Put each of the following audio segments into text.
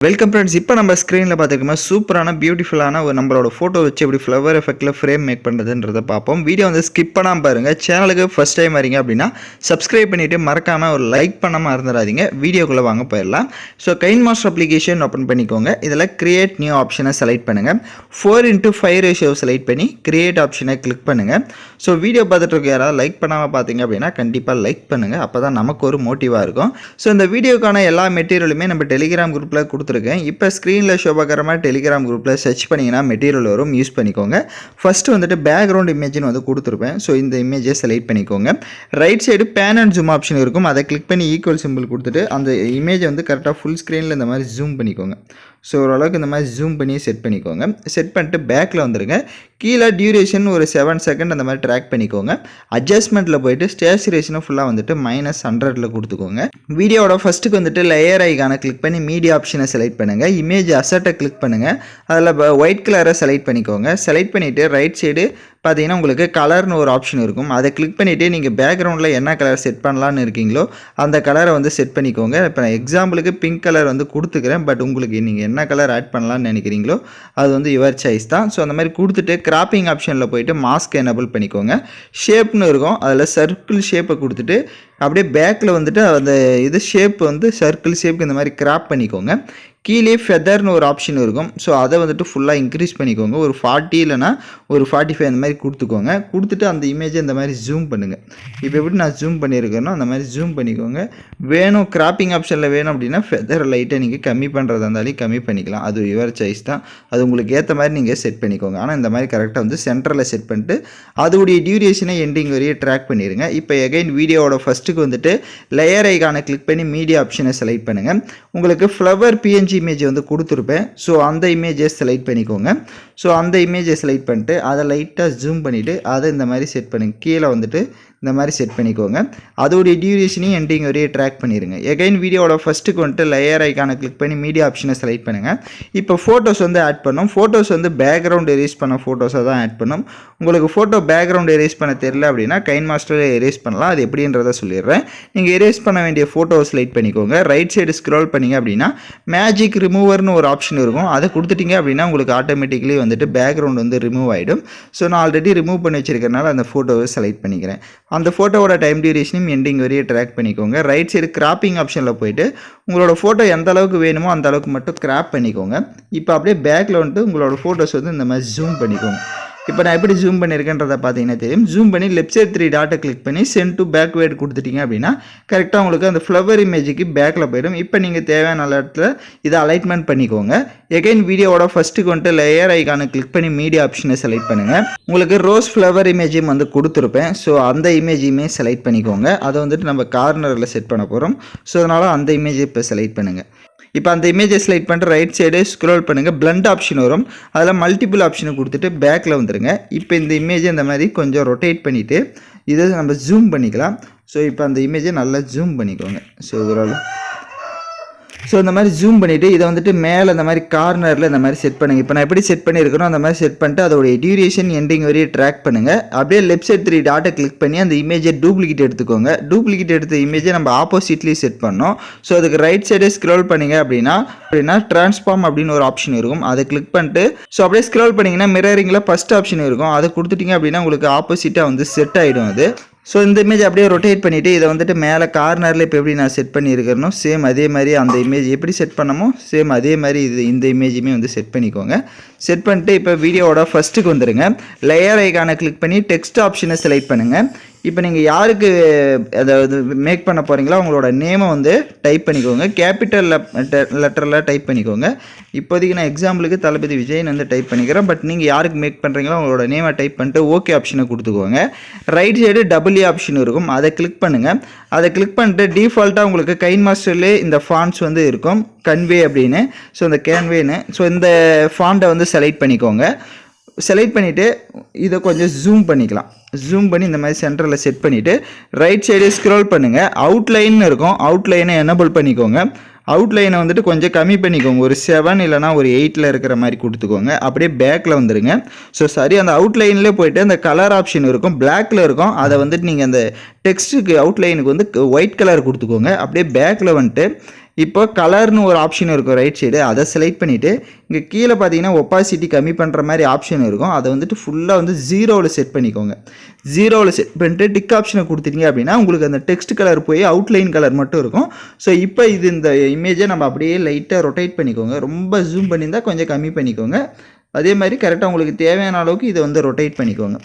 Welcome friends. இப்போ நம்ம ஸ்க்ரீனில் பார்த்துக்கோமா சூப்பரான பியூட்டிஃபுல்லான ஒரு நம்மளோட ஃபோட்டோ வச்சு எப்படி ஃப்ளவர் எஃபெக்ட்டில் ஃப்ரேம் மேக் பண்ணுறதுன்றதை பார்ப்போம். வீடியோ வந்து ஸ்கிப் பண்ணாமல் பாருங்கள். சேனலுக்கு ஃபஸ்ட் டைம் வரீங்க அப்படின்னா சப்ஸ்கிரைப் பண்ணிவிட்டு மறக்காமல் ஒரு லைக் பண்ணாமல் இருந்துடாதீங்க. வீடியோக்குள்ளே வாங்க போயிடலாம். ஸோ கைன்மாஸ்டர் அப்ளிகேஷன் ஓப்பன் பண்ணிக்கோங்க. இதில் கிரியேட் நியூ ஆப்ஷனை செலக்ட் பண்ணுங்கள். 4:5 ரேஷியோ செலக்ட் பண்ணி கிரியேட் ஆப்ஷனை கிளிக் பண்ணுங்கள். ஸோ வீடியோ பார்த்துட்டு இருக்க யாராவது லைக் பண்ணாமல் பார்த்தீங்க அப்படின்னா கண்டிப்பாக லைக் பண்ணுங்கள். அப்போ தான் நமக்கு ஒரு மோட்டிவாக இருக்கும். ஸோ இந்த வீடியோக்கான எல்லா மெட்டீரியலுமே நம்ம டெலிகிராம் குரூப்பில் கொடுத்துருக்கேன். இப்போ ஸ்க்ரீனில் ஷோ பார்க்குற மாதிரி டெலிகிராம் குரூப்பில் சர்ச் பண்ணிங்கன்னா மெட்டீரியல் வரும், யூஸ் பண்ணிக்கோங்க. ஃபஸ்ட்டு வந்துட்டு பேக்ரவுண்ட் இமேஜ்னு வந்து கொடுத்துருப்பேன். ஸோ இந்த இமேஜை செலக்ட் பண்ணிக்கோங்க. Right side pane and zoom option இருக்கும். அதை கிளிக் பண்ணி ஈக்குவல் சிம்பிள் கொடுத்துட்டு அந்த இமேஜை வந்து கரெக்டாக ஃபுல் ஸ்க்ரீனில் இந்த மாதிரி ஜூம் பண்ணிக்கோங்க. ஸோ ஓரளவுக்கு இந்த மாதிரி ஜூம் பண்ணி செட் பண்ணிக்கோங்க. செட் பண்ணிட்டு பேக்கில் வந்துடுங்க. கீழே டியூரேஷன் ஒரு 7 செகண்ட் அந்த மாதிரி ட்ராக் பண்ணிக்கோங்க. அட்ஜஸ்ட்மெண்ட்டில் போயிட்டு சேச்சுரேஷனை ஃபுல்லாக வந்துட்டு -100 கொடுத்துக்கோங்க. வீடியோட ஃபஸ்ட்டுக்கு வந்துட்டு லேயர் ஐகானை கிளிக் பண்ணி மீடியா ஆப்ஷனை செலக்ட் பண்ணுங்கள். இமேஜ் அசட்டை கிளிக் பண்ணுங்கள். அதில் ஒயிட் கலரை செலக்ட் பண்ணிக்கோங்க. செலக்ட் பண்ணிவிட்டு ரைட் சைடு பார்த்தீங்கன்னா உங்களுக்கு கலர்னு ஒரு ஆப்ஷன் இருக்கும். அதை கிளிக் பண்ணிவிட்டு நீங்கள் பேக்ரவுண்டில் என்ன கலர் செட் பண்ணலான்னு இருக்கீங்களோ அந்த கலரை வந்து செட் பண்ணிக்கோங்க. இப்போ நான் எக்ஸாம்பிளுக்கு பிங்க் கலர் வந்து கொடுத்துக்கிறேன். பட் உங்களுக்கு நீங்கள் என்ன கலர் ஆட் பண்ணலான்னு நினைக்கிறீங்களோ அது வந்து யுவர் சாய்ஸ் தான். ஸோ அந்த மாதிரி கொடுத்துட்டு கிராப்பிங் ஆப்ஷனில் போயிட்டு மாஸ்க் எனேபிள் பண்ணிக்கோங்க. ஷேப்னு இருக்கும். அதில் சர்க்கிள் ஷேப்பை கொடுத்துட்டு அப்படியே பேக்கில் வந்துட்டு அந்த இது ஷேப் வந்து சர்க்கிள் ஷேப்புக்கு இந்த மாதிரி கிராப் பண்ணிக்கோங்க. கீழே ஃபெதர்னு ஒரு ஆப்ஷன் இருக்கும். ஸோ அதை வந்துட்டு ஃபுல்லாக இன்க்ரீஸ் பண்ணிக்கோங்க. ஒரு 40 இல்லைனா ஒரு 45 அந்த மாதிரி கொடுத்துக்கோங்க. கொடுத்துட்டு அந்த இமேஜை இந்த மாதிரி ஜூம் பண்ணுங்கள். இப்போ எப்படி நான் ஜூம் பண்ணியிருக்கேனோ அந்த மாதிரி ஜூம் பண்ணிக்கோங்க. வேணும் கிராப்பிங் ஆப்ஷனில் வேணும் அப்படின்னா ஃபெதர் லைட்டை நீங்கள் கம்மி பண்ணுறதா இருந்தாலும் கம்மி பண்ணிக்கலாம். அது யுவர் சாய்ஸ் தான். அது உங்களுக்கு ஏற்ற மாதிரி நீங்கள் செட் பண்ணிக்கோங்க. ஆனால் இந்த மாதிரி கரெக்டாக வந்து சென்டரில் செட் பண்ணிட்டு அதோடைய டியூரேஷனை எண்டிங் வரையே ட்ராக் பண்ணிடுங்க. இப்போ எகைன் வீடியோவோட ஃபஸ்ட்டுக்கு வந்துட்டு லேயர் ஐகானை கிளிக் பண்ணி மீடியா ஆப்ஷனை செலக்ட் பண்ணுங்கள். உங்களுக்கு ஃப்ளவர் பிஎன்ஜி இமேஜ் வந்து கொடுத்துருப்பேன். ஸோ அந்த இமேஜை செலக்ட் பண்ணிக்கோங்க. ஸோ அந்த இமேஜை செலக்ட் பண்ணிட்டு அதை லைட்டாக ஜூம் பண்ணிவிட்டு அதை இந்த மாதிரி செட் பண்ணுங்க. கீழே வந்துட்டு இந்த மாதிரி செட் பண்ணிக்கோங்க. அதோடைய டியூரேஷனையும் எண்டிங் வரையே ட்ராக் பண்ணிடுங்க. எகைன் வீடியோட ஃபஸ்ட்டுக்கு வந்துட்டு லேயர் ஐக்கானை கிளிக் பண்ணி மீடியா ஆப்ஷனை செலக்ட் பண்ணுங்கள். இப்போ ஃபோட்டோஸ் வந்து ஆட் பண்ணோம். ஃபோட்டோஸ் வந்து பேக்ரவுண்ட் எரேஸ் பண்ண ஃபோட்டோஸை தான் ஆட் பண்ணோம். உங்களுக்கு ஃபோட்டோ பேக்ரவுண்ட் எரேஸ் பண்ண தெரியல அப்படின்னா கைன்மாஸ்டரில் எரேஸ் பண்ணலாம். அது எப்படின்றத சொல்லிடுறேன். நீங்கள் எரேஸ் பண்ண வேண்டிய ஃபோட்டோவை செலக்ட் பண்ணிக்கோங்க. ரைட் சைடு ஸ்க்ரோல் பண்ணிங்க அப்படின்னா மேஜிக் ரிமூவர்னு ஒரு ஆப்ஷன் இருக்கும். அதை கொடுத்துட்டிங்க அப்படின்னா உங்களுக்கு ஆட்டோமேட்டிக்கலி வந்துட்டு பேக்ரவுண்ட் வந்து ரிமூவ் ஆகிடும். ஸோ நான் ஆல்ரெடி ரிமூவ் பண்ணி வச்சிருக்கனால அந்த ஃபோட்டோவை செலக்ட் பண்ணிக்கிறேன். அந்த ஃபோட்டோவோட டைம் டியூரேஷனையும் எண்டிங் வரையே ட்ராக் பண்ணிக்கோங்க. ரைட் சைடு கிராப்பிங் ஆப்ஷனில் போயிட்டு உங்களோட ஃபோட்டோ எந்த அளவுக்கு வேணுமோ அந்த அளவுக்கு மட்டும் கிராப் பண்ணிக்கோங்க. இப்போ அப்படியே பேக்கில் வந்துட்டு உங்களோட ஃபோட்டோஸ் வந்து இந்த மாதிரி ஜூம் பண்ணிக்கோங்க. இப்போ நான் எப்படி ஜூம் பண்ணியிருக்கேன்றதை பார்த்தீங்கன்னா தெரியும். ஜூம் பண்ணி லெஃப்ட் சைடு 3 டாட்டை கிளிக் பண்ணி சென்ட் டு பேக்வேர்டு கொடுத்துட்டீங்க அப்படின்னா கரெக்டாக உங்களுக்கு அந்த ஃப்ளவர் இமேஜுக்கு பேக்கில் போயிடும். இப்போ நீங்கள் தேவையான இடத்துல இதை அலைட்மெண்ட் பண்ணிக்கோங்க. எகைன் வீடியோவோட ஃபஸ்ட்டுக்கு வந்துட்டு லேயர் ஐகானை கிளிக் பண்ணி மீடியா ஆப்ஷனை செலக்ட் பண்ணுங்கள். உங்களுக்கு ரோஸ் ஃப்ளவர் இமேஜையும் வந்து கொடுத்துருப்பேன். ஸோ அந்த இமேஜையுமே செலக்ட் பண்ணிக்கோங்க. அதை வந்துட்டு நம்ம கார்னரில் செட் பண்ண போகிறோம். ஸோ அதனால் அந்த இமேஜை இப்போ செலக்ட் பண்ணுங்கள். இப்போ அந்த இமேஜை செலக்ட் பண்ணிட்டு ரைட் சைடு ஸ்க்ரோல் பண்ணுங்கள். பிளண்ட் ஆப்ஷன் வரும். அதில் மல்டிபிள் ஆப்ஷனை கொடுத்துட்டு பேக்கில் வந்துடுங்க. இப்போ இந்த இமேஜை இந்த மாதிரி கொஞ்சம் ரொட்டேட் பண்ணிவிட்டு இதை நம்ம ஜூம் பண்ணிக்கலாம். ஸோ இப்போ அந்த இமேஜை நல்லா ஜூம் பண்ணிக்கோங்க. ஸோ இந்த மாதிரி ஜூம் பண்ணிவிட்டு இதை வந்துட்டு மேலே இந்த மாதிரி கார்னரில் இந்த மாதிரி செட் பண்ணுங்கள். இப்போ நான் எப்படி செட் பண்ணியிருக்கிறோம் அந்த மாதிரி செட் பண்ணிட்டு அதோடைய டியூரேஷன் எண்டிங் வரையே ட்ராக் பண்ணுங்கள். அப்படியே லெஃப்ட் சைடு 3 டாட்டை கிளிக் பண்ணி அந்த இமேஜை டூப்ளிகேட் எடுத்துக்கோங்க. டூப்ளிகேட் எடுத்த இமேஜை நம்ம ஆப்போசிட்லேயும் செட் பண்ணோம். ஸோ அதுக்கு ரைட் சைடே ஸ்க்ரோல் பண்ணிங்க அப்படின்னா ட்ரான்ஸ்ஃபார்ம் அப்படின்னு ஒரு ஆப்ஷன் இருக்கும். அதை கிளிக் பண்ணிட்டு ஸோ அப்படியே ஸ்க்ரோல் பண்ணிங்கன்னா மிரரிங்கில் ஃபஸ்ட் ஆப்ஷன் இருக்கும். அதை கொடுத்துட்டிங்க அப்படின்னா உங்களுக்கு ஆப்போசிட்டாக வந்து செட் ஆகிடும் அது. ஸோ இந்த இமேஜ் அப்படியே ரொட்டேட் பண்ணிவிட்டு இதை வந்துட்டு மேலே கார்னரில் இப்போ எப்படி நான் செட் பண்ணியிருக்கிறனோ சேம் அதே மாதிரி அந்த இமேஜ் எப்படி செட் பண்ணமோ சேம் அதே மாதிரி இந்த இமேஜுமே வந்து செட் பண்ணிக்கோங்க. செட் பண்ணிட்டு இப்போ வீடியோவோட ஃபஸ்ட்டுக்கு வந்துடுங்க. லேயர் ஐகானை கிளிக் பண்ணி டெக்ஸ்ட் ஆப்ஷனை செலக்ட் பண்ணுங்கள். இப்போ நீங்கள் யாருக்கு அதாவது மேக் பண்ண போகிறீங்களோ அவங்களோட நேமை வந்து டைப் பண்ணிக்கோங்க. கேபிட்டல் லெட்டரில் டைப் பண்ணிக்கோங்க. இப்போதைக்கு நான் எக்ஸாம்பிளுக்கு தளபதி விஜய்னு வந்து டைப் பண்ணிக்கிறேன். பட் நீங்கள் யாருக்கு மேக் பண்ணுறீங்களோ அவங்களோட நேமை டைப் பண்ணிட்டு ஓகே ஆப்ஷனை கொடுத்துக்கோங்க. ரைட் சைடு டபிள்யூ ஆப்ஷன் இருக்கும். அதை கிளிக் பண்ணுங்கள். அதை கிளிக் பண்ணிட்டு டிஃபால்ட்டாக உங்களுக்கு கைன்மாஸ்டர்லேயே இந்த ஃபாண்ட்ஸ் வந்து இருக்கும் கன்வே அப்படின்னு. ஸோ இந்த கேன்வேன்னு ஸோ இந்த ஃபாண்ட்டை வந்து செலக்ட் பண்ணிக்கோங்க. செலக்ட் பண்ணிவிட்டு இதை கொஞ்சம் ஜூம் பண்ணிக்கலாம். ஜூம் பண்ணி இந்த மாதிரி சென்டரில் செட் பண்ணிவிட்டு ரைட் சைடு ஸ்க்ரோல் பண்ணுங்கள். அவுட்லைன் இருக்கும். அவுட்லைனை எனேபிள் பண்ணிக்கோங்க. அவுட்லைனை வந்துட்டு கொஞ்சம் கம்மி பண்ணிக்கோங்க. ஒரு 7 இல்லைனா ஒரு 8 இருக்கிற மாதிரி கொடுத்துக்கோங்க. அப்படியே பேக்கில் வந்துடுங்க. ஸோ சரி அந்த அவுட்லைன்லேயே போய்ட்டு அந்த கலர் ஆப்ஷன் இருக்கும். பிளாக்கில் இருக்கும். அதை வந்துட்டு நீங்கள் அந்த டெக்ஸ்ட்டுக்கு அவுட்லைனுக்கு வந்து ஒயிட் கலர் கொடுத்துக்கோங்க. அப்படியே பேக்கில் வந்துட்டு இப்போ கலர்னு ஒரு ஆப்ஷன் இருக்கும் ரைட் சைடு, அதை செலக்ட் பண்ணிவிட்டு இங்கே கீழே பார்த்தீங்கன்னா ஒப்பாசிட்டி கம்மி பண்ணுற மாதிரி ஆப்ஷன் இருக்கும். அதை வந்துட்டு ஃபுல்லாக வந்து 0ல் செட் பண்ணிக்கோங்க. 0ல் செட் பண்ணிட்டு டிக் ஆப்ஷனை கொடுத்துட்டீங்க அப்படின்னா உங்களுக்கு அந்த டெக்ஸ்ட் கலர் போய் அவுட்லைன் கலர் மட்டும் இருக்கும். ஸோ இப்போ இது இந்த இமேஜை நம்ம அப்படியே லைட்டாக ரொட்டேட் பண்ணிக்கோங்க. ரொம்ப ஜூம் பண்ணியிருந்தால் கொஞ்சம் கம்மி பண்ணிக்கோங்க. அதே மாதிரி கரெக்டாக உங்களுக்கு தேவையான அளவுக்கு இதை வந்து ரொட்டேட் பண்ணிக்கோங்க.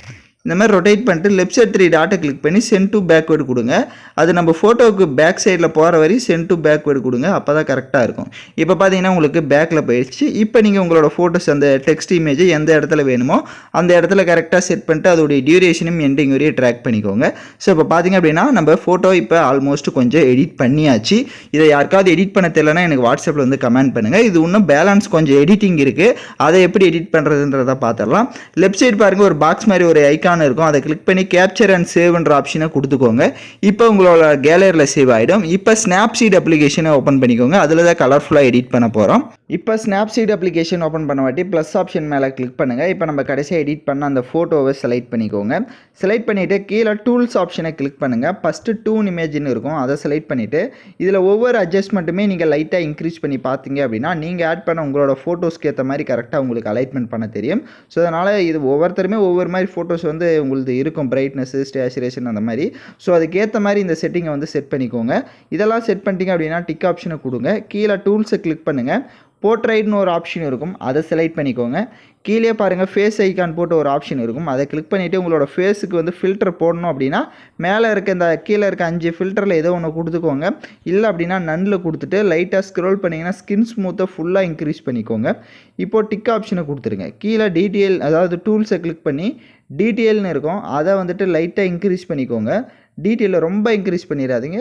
இந்த மாதிரி ரொட்டேட் பண்ணிட்டு லெஃப்ட் சைட் 3 டாட்டை கிளிக் பண்ணி சென்ட் டு பேக்வேர்டு கொடுங்க. அது நம்ம ஃபோட்டோவுக்கு பேக் சைடில் போகிற வரை சென்ட் டு பேக்வேர்டு கொடுங்க. அப்போ தான் கரெக்டாக இருக்கும். இப்போ பார்த்தீங்கன்னா உங்களுக்கு பேக்கில் போயிடுச்சு. இப்போ நீங்கள் உங்களோட ஃபோட்டோஸ் அந்த டெக்ஸ்ட் இமேஜை எந்த இடத்துல வேணுமோ அந்த இடத்துல கரெக்டாக செட் பண்ணிட்டு அதோடைய டியூரேஷனும் எண்டிங் வரையும் ட்ராக் பண்ணிக்கோங்க. ஸோ இப்போ பார்த்தீங்க அப்படின்னா நம்ம ஃபோட்டோ இப்போ ஆல்மோஸ்ட் கொஞ்சம் எடிட் பண்ணியாச்சு. இதை யாருக்காவது எடிட் பண்ண தெரியலனா எனக்கு வாட்ஸ்அப்பில் வந்து கமெண்ட் பண்ணுங்கள். இது இன்னும் பேலன்ஸ் கொஞ்சம் எடிட்டிங் இருக்குது. அதை எப்படி எடிட் பண்ணுறதுன்றதை பார்த்துடலாம். லெஃப்ட் சைடு பாருங்கள் ஒரு பாக்ஸ் மாதிரி ஒரு ஐக்கான் இருக்கும். அதை கிளிக் பண்ணி கேப்சர் அண்ட் சேவ்ன்ற ஆப்ஷனை கொடுத்துக்கோங்க. இப்போ உங்களோட கேலரியில் சேவ் ஆகிடும். இப்போ ஸ்னாப்சீட் அப்ளிகேஷனை ஓப்பன் பண்ணிக்கோங்க. அதில் தான் கலர்ஃபுல்லாக எடிட் பண்ண போகிறோம். இப்போ ஸ்னாப்சீட் அப்ளிகேஷன் ஓப்பன் பண்ண வாட்டி ப்ளஸ் ஆப்ஷன் மேலே கிளிக் பண்ணுங்கள். இப்போ நம்ம கடைசியாக எடிட் பண்ண அந்த ஃபோட்டோவை செலக்ட் பண்ணிக்கோங்க. செலக்ட் பண்ணிவிட்டு கீழே டூல்ஸ் ஆப்ஷனை கிளிக் பண்ணுங்கள். ஃபஸ்ட்டு டூன் இமேஜ்னு இருக்கும், அதை செலக்ட் பண்ணிவிட்டு இதில் ஒவ்வொரு அட்ஜஸ்ட்மெண்ட்டுமே நீங்கள் லைட்டாக இன்க்ரீஸ் பண்ணி பார்த்தீங்க அப்படின்னா நீங்கள் ஆட் பண்ண உங்களோட ஃபோட்டோஸ்க்கு ஏற்ற மாதிரி கரெக்டாக உங்களுக்கு அலைட்மெண்ட் பண்ண தெரியும். ஸோ அதனால் இது ஒவ்வொருத்தருமே ஒவ்வொரு மாதிரி ஃபோட்டோஸ் வந்து உங்களுக்கு இருக்கும், பிரைட்னஸ், சேச்சுரேஷன் அந்த மாதிரி. ஸோ அதுக்கேற்ற மாதிரி இந்த செட்டிங்கை வந்து செட் பண்ணிக்கோங்க. இதெல்லாம் செட் பண்ணிட்டீங்க அப்படின்னா டிக் ஆப்ஷனை கொடுங்க. கீழே டூல்ஸை கிளிக் பண்ணுங்கள். போர்ட்ரைட்னு ஒரு ஆப்ஷன் இருக்கும், அதை செலக்ட் பண்ணிக்கோங்க. கீழே பாருங்கள் ஃபேஸ் ஐக்கான் போட்டு ஒரு ஆப்ஷன் இருக்கும், அதை கிளிக் பண்ணிவிட்டு உங்களோட ஃபேஸுக்கு வந்து ஃபில்டர் போடணும் அப்படின்னா மேலே இருக்க இந்த கீழே இருக்க 5 ஃபில்டரில் ஏதோ ஒன்று கொடுத்துக்கோங்க. இல்லை அப்படின்னா நன்னில் கொடுத்துட்டு லைட்டாக ஸ்க்ரோல் பண்ணிங்கன்னா ஸ்கின் ஸ்மூத்தை ஃபுல்லாக இன்க்ரீஸ் பண்ணிக்கோங்க. இப்போது டிக் ஆப்ஷனை கொடுத்துருங்க. கீழே டீட்டெயில் அதாவது டூல்ஸை கிளிக் பண்ணி டீட்டெயில்னு இருக்கும், அதை வந்துட்டு லைட்டாக இன்க்ரீஸ் பண்ணிக்கோங்க. டீட்டெயிலில் ரொம்ப இன்க்ரீஸ் பண்ணிடாதீங்க,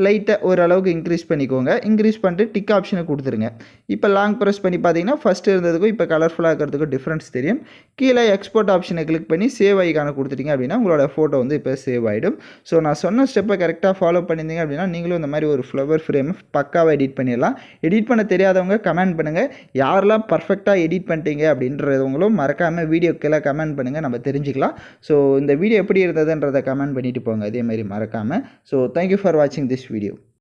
லைட்டாக ஓரளவுக்கு இன்க்ரீஸ் பண்ணிக்கோங்க. இன்க்ரீஸ் பண்ணிட்டு டிக் ஆப்ஷனை கொடுத்துருங்க. இப்போ லாங் ப்ரெஸ் பண்ணி பார்த்தீங்கன்னா ஃபஸ்ட்டு இருந்ததுக்கும் இப்போ கலர்ஃபுல்லாக இருக்கிறதுக்கும் டிஃப்ரென்ஸ் தெரியும். கீழே எக்ஸ்போர்ட் ஆப்ஷனை கிளிக் பண்ணி சேவ் ஐக்கானை கொடுத்துட்டீங்க அப்படின்னா உங்களோட ஃபோட்டோ வந்து இப்போ சேவ் ஆகிடும். ஸோ நான் சொன்ன ஸ்டெப்பை கரெக்டாக ஃபாலோ பண்ணியிருந்தீங்க அப்படின்னா நீங்களும் இந்த மாதிரி ஒரு ஃப்ளவர் ஃப்ரேம் பக்காவாக எடிட் பண்ணிடலாம். எடிட் பண்ண தெரியாதவங்க கமெண்ட் பண்ணுங்கள். யாரெல்லாம் பர்ஃபெக்டாக எடிட் பண்ணிட்டீங்க அப்படின்றவங்களும் மறக்காமல் வீடியோ கீழே கமெண்ட் பண்ணுங்கள், நம்ம தெரிஞ்சுக்கலாம். ஸோ இந்த வீடியோ எப்படி இருந்ததுன்றதை கமெண்ட் பண்ணிவிட்டு போங்க அதே மாதிரி மறக்காமல். ஸோ தேங்க்யூ ஃபார் வாட்சிங் திஸ் வீடியோ.